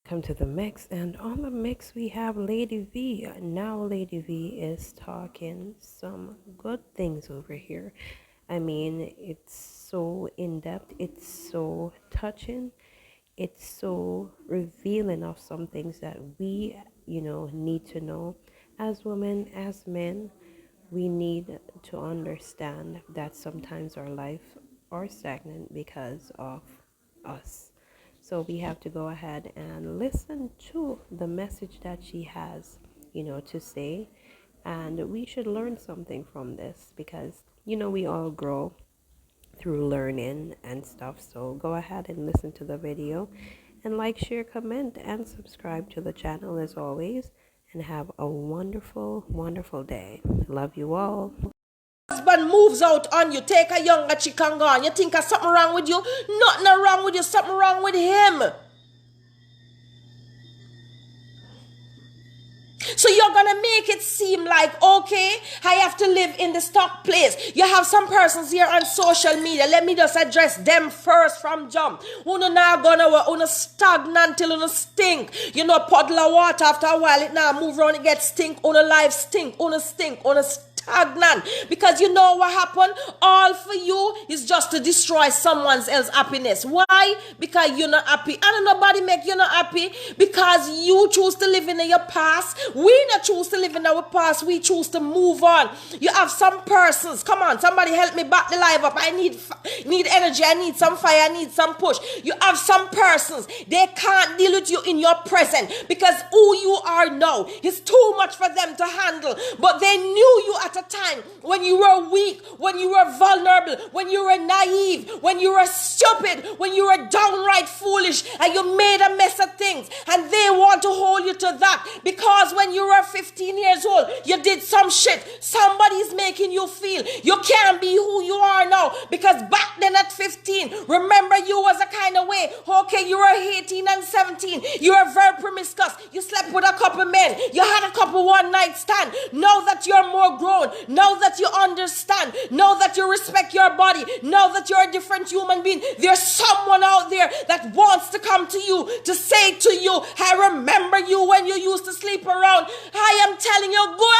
Come to the mix, and on the mix we have Lady V. Now Lady V is talking some good things over here. I mean, it's so in-depth, it's so touching, it's so revealing of some things that we, need to know. As women, as men, we need to understand that sometimes our life are stagnant because of us. So we have to go ahead and listen to the message that she has, to say. And we should learn something from this because, we all grow through learning and stuff. So go ahead and listen to the video and like, share, comment, and subscribe to the channel as always. And have a wonderful, wonderful day. Love you all. Husband moves out on you, take a younger chick and gone. You think there's something wrong with you? Nothing wrong with you, something wrong with him. So you're gonna make it seem like, okay, I have to live in the stock place. You have some persons here on social media. Let me just address them first from jump. Una now gonna stagnant till una stink. Puddle of water after a while, it now move around, it gets stink. Una life stink, una stagnant. Because you know what happened? All for you is just to destroy someone else's happiness. Why? Because you're not happy. And nobody make you not happy because you choose to live in your past. We not choose to live in our past. We choose to move on. You have some persons. Come on, somebody help me back the live up. I need energy. I need some fire. I need some push. You have some persons. They can't deal with you in your present because who you are now is too much for them to handle. But they knew you at a time when you were weak, when you were vulnerable, when you were naive, when you were stupid, when you were downright foolish, and you made a mess of things. And they want to hold you to that because when you were 15 years old, you did some shit. Somebody's making you feel you can't be who you are now because back then at 15, remember you was a kind of way. Okay, you were 18 and 17. You were very promiscuous. You slept with a couple men. You had a couple one night stand. Now that you're more grown, now that you understand, now that you respect your body, now that you're a different human being, there's someone out there that wants to come to you to say to you, I remember you when you used to sleep around. I am telling you, go.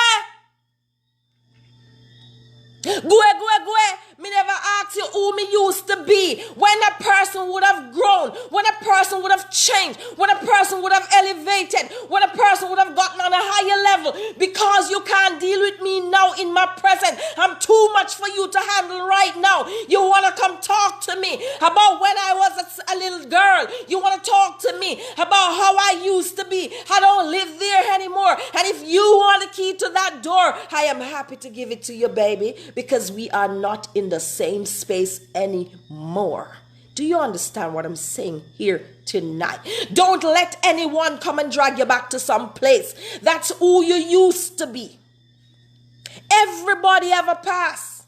Me never asked you who me used to be. When a person would have grown, when a person would have changed, when a person would have elevated, when a person would have gotten on a higher level. Because you can't deal with me now in my present. I'm too much for you to handle right now. You want to come talk to me about when I was a little girl. You want to talk to me about how I used to be. I don't live there anymore. And if you want the key to that door, I am happy to give it to you, baby. Because we are not in the same space anymore. Do you understand what I'm saying here tonight? Don't let anyone come and drag you back to some place. That's who you used to be. Everybody have a past.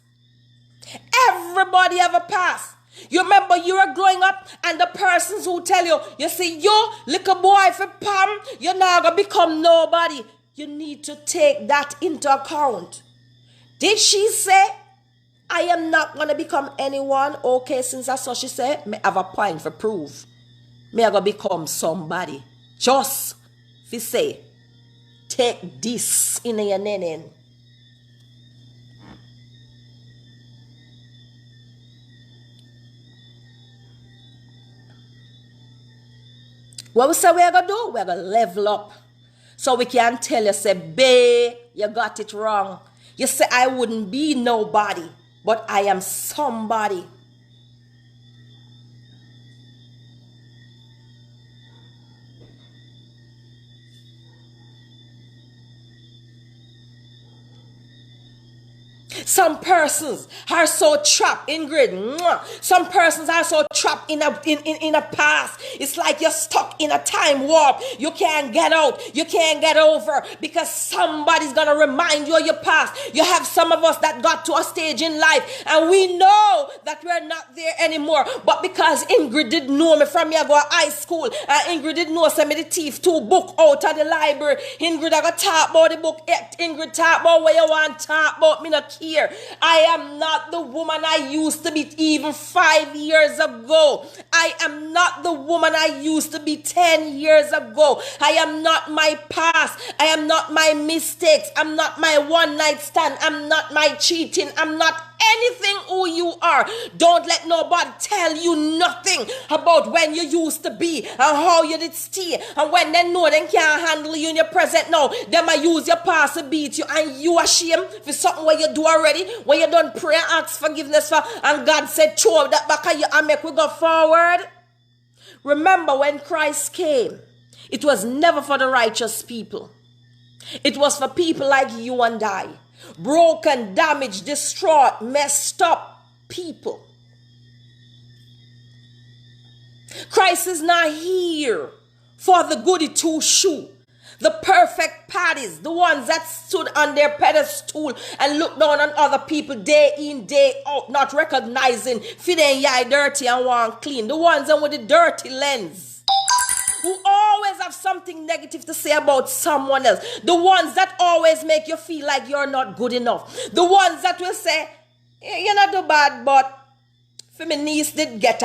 Everybody have a past. You remember you were growing up and the persons who tell you, you see, you little boy for Pam, you're not going to become nobody. You need to take that into account. Did she say, I am not going to become anyone? Okay, since that's what she said, me have a point for proof. Me I going to become somebody. Just, if you say, take this in your nene. What we say we're going to do? We're going to level up. So we can tell you, say, babe, you got it wrong. You say, I wouldn't be nobody, but I am somebody. Some persons are so trapped, Ingrid. Some persons are so trapped in a past. It's like you're stuck in a time warp. You can't get out. You can't get over because somebody's going to remind you of your past. You have some of us that got to a stage in life and we know that we're not there anymore. But because Ingrid didn't know me from me, I go to high school. And Ingrid didn't know some of the thief 2 book out of the library. Ingrid, I got talk about the book. Ingrid talk about what you want to talk about. Me not here. I am not the woman I used to be even 5 years ago. I am not the woman I used to be 10 years ago. I am not my past. I am not my mistakes. I'm not my one night stand. I'm not my cheating. I'm not anything who you are. Don't let nobody tell you nothing about when you used to be and how you did stay. And when they know they can't handle you in your present now, they might use your past to beat you, and you ashamed for something what you do already, when you done pray and ask forgiveness for, and God said throw that back at you and make we go forward. Remember, when Christ came, it was never for the righteous people. It was for people like you and I. Broken, damaged, distraught, messed up people. Christ is not here for the goody two-shoe, the perfect parties, the ones that stood on their pedestal and looked down on other people day in, day out, not recognizing feeding yai dirty and want clean. The ones with the dirty lens, who always have something negative to say about someone else. The ones that always make you feel like you're not good enough. The ones that will say, you're not too bad, but for my niece did get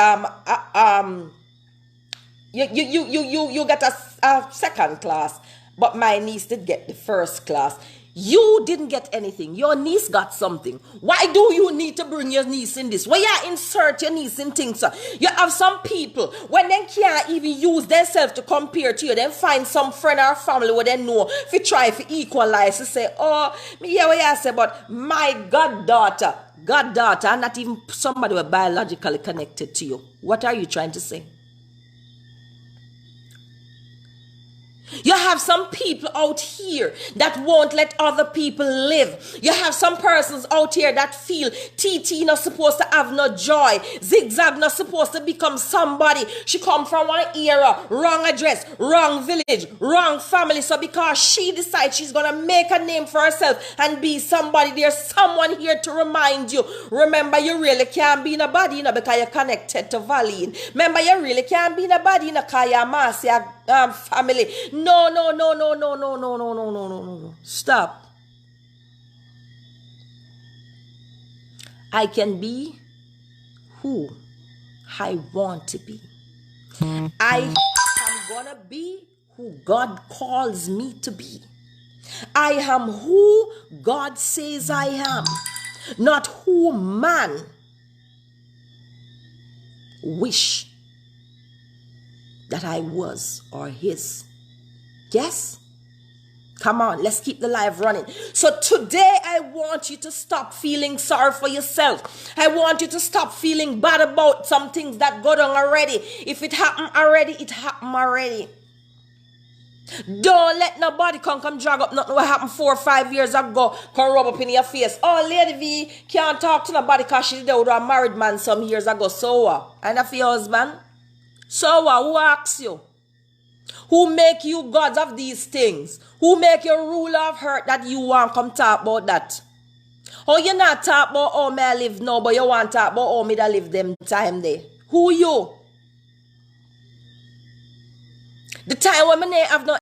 you get a second class, but my niece did get the first class. You didn't get anything. Your niece got something. Why do you need to bring your niece in this? Why you insert your niece in things? You have some people, when they can't even use themselves to compare to you, then find some friend or family where they know if you try to equalize to say, oh, me hear what you say, but my goddaughter, and not even somebody who are biologically connected to you. What are you trying to say? You have some people out here that won't let other people live. You have some persons out here that feel TT not supposed to have no joy. Zigzag not supposed to become somebody. She come from one era, wrong address, wrong village, wrong family. So because she decides she's going to make a name for herself and be somebody, there's someone here to remind you. Remember, you really can't be nobody, you know, because you're connected to Valine. Remember, you really can't be nobody, you know, because you're Marcia family. No. Stop. I can be who I want to be. I am gonna be who God calls me to be. I am who God says I am, not who man wish that I was or his. Yes? Come on, let's keep the live running. So today I want you to stop feeling sorry for yourself. I want you to stop feeling bad about some things that got on already. If it happened already, it happened already. Don't let nobody come drag up nothing what happened 4 or 5 years ago, come rub up in your face. Oh, Lady V can't talk to nobody because she's there with a married man some years ago. So what? And if your husband? So what? Who asks you? Who make you gods of these things? Who make you ruler of hurt that you want come talk about that? Oh, you not talk about how me I live now, but you want to talk about how me that live them time there. Who you? The time when me have no